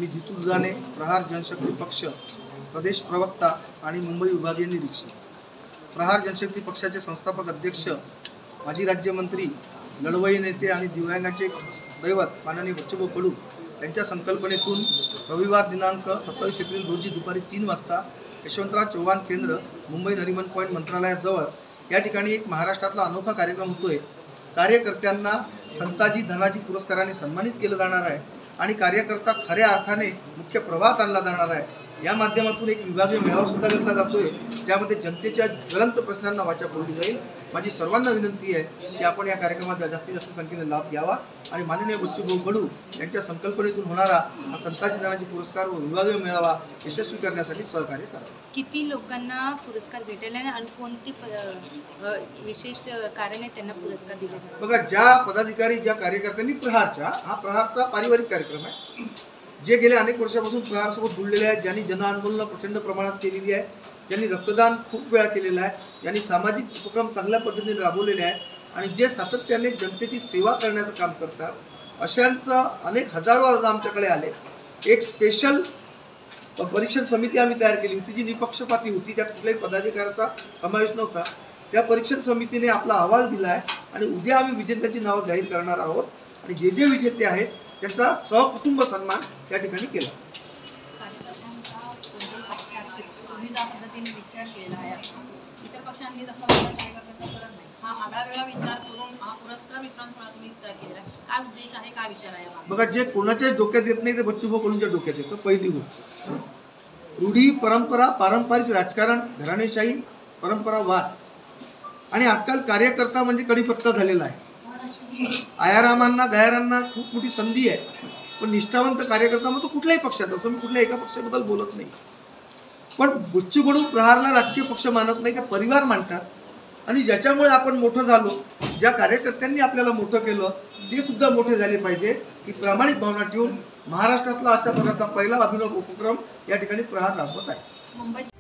मी जितू दुधाणे, प्रहार जनशक्ती पक्ष प्रदेश प्रवक्ता आणि मुंबई विभागीय निरीक्षक। प्रहार जनशक्ती पक्षाचे संस्थापक अध्यक्ष, माजी राज्यमंत्री, लढवई नेते आणि दिव्यांगांचे दैवत माननीय बच्चूभाऊ कडू यांच्या संकल्पनेतून रविवार दिनांक 27 एप्रिल रोजी दुपारी 3 वाजता यशवंतराव चव्हाण केंद्र, मुंबई नरिमन पॉइंट मंत्रालयाजवळ या ठिकाणी एक महाराष्ट्रातला अनोखा कार्यक्रम होतोय। कार्यकर्त्यांना संताजी धनाजी पुरस्काराने सन्मानित केलं जाणार आहे आणि कार्यकर्ता खऱ्या अर्थाने मुख्य प्रवाहात आणला जाणार आहे। या माध्यमातून एक विभागीय मेळावा सुद्धा घेतला जातोय, ज्यामध्ये जनतेच्या ज्वलंत प्रश्नांना वाचा फोडली जाईल। माझी सर्वांना विनंती आहे की आपण या कार्यक्रमाचा जास्तीत जास्त संख्येने लाभ घ्यावा आणि माननीय बच्चूभाऊ कडू यांच्या संकल्पनेतून होणारा हा संताजी धनाजी पुरस्कार व विभागीय मेळावा यशस्वी करण्यासाठी सहकार्य करावे। किती लोकांना पुरस्कार भेटेल आणि कोणती विशेष कारण आहे त्यांना पुरस्कार दिले जातात? बघा, ज्या पदाधिकारी ज्या कार्यकर्त्यांनी हा प्रहारचा पारिवारिक कार्यक्रम आहे, जे गेल्या अनेक वर्षापासून प्रहारसोबत जुळलेले आहेत, ज्यांनी जन आंदोलन प्रचंड प्रमाणात केलेली आहे, ज्यांनी रक्तदान खूप वेळा केलेलं आहे, ज्यांनी सामाजिक उपक्रम चांगल्या पद्धतीने राबवलेले आहेत आणि जे सातत्याने जनतेची सेवा करण्याचं काम करतात, अशांचं अनेक हजारो अर्ज आमच्याकडे आले। एक स्पेशल परीक्षण समिती आम्ही तयार केली होती, जी निपक्षपाती होती, त्यात कुठल्याही पदाधिकाऱ्याचा समावेश नव्हता। त्या परीक्षण समितीने आपला अहवाल दिला आहे आणि उद्या आम्ही विजेत्यांची नावं जाहीर करणार आहोत आणि जे जे विजेते आहेत त्यांचा सहकुटुंब सन्मान या ठिकाणी केला। बघा, जे कोणाच्याच डोक्यात येत नाही ते बच्चूभाऊ कडूंच्या डोक्यात येतं। पहिली गोष्ट, रूढी परंपरा, पारंपरिक राजकारण, घराणेशाही, परंपरावाद आणि आजकाल कार्यकर्ता म्हणजे कडीपत्ता झालेला आहे। आयारामांना गायरांना खूप मोठी संधी आहे, पण निष्ठावंत कार्यकर्ता मग तो कुठल्याही पक्षात असो, मी कुठल्या एका पक्षाबद्दल बोलत नाही, पण बच्चू कडू प्रहारला राजकीय पक्ष मानत नाही, त्या परिवार मानतात आणि ज्याच्यामुळे आपण मोठं झालो, ज्या कार्यकर्त्यांनी आपल्याला मोठं केलं ते सुद्धा मोठे झाले पाहिजे ही प्रामाणिक भावना ठेवून महाराष्ट्रातला अशा प्रकारचा पहिला अभिनव उपक्रम या ठिकाणी प्रहार राबवत आहे।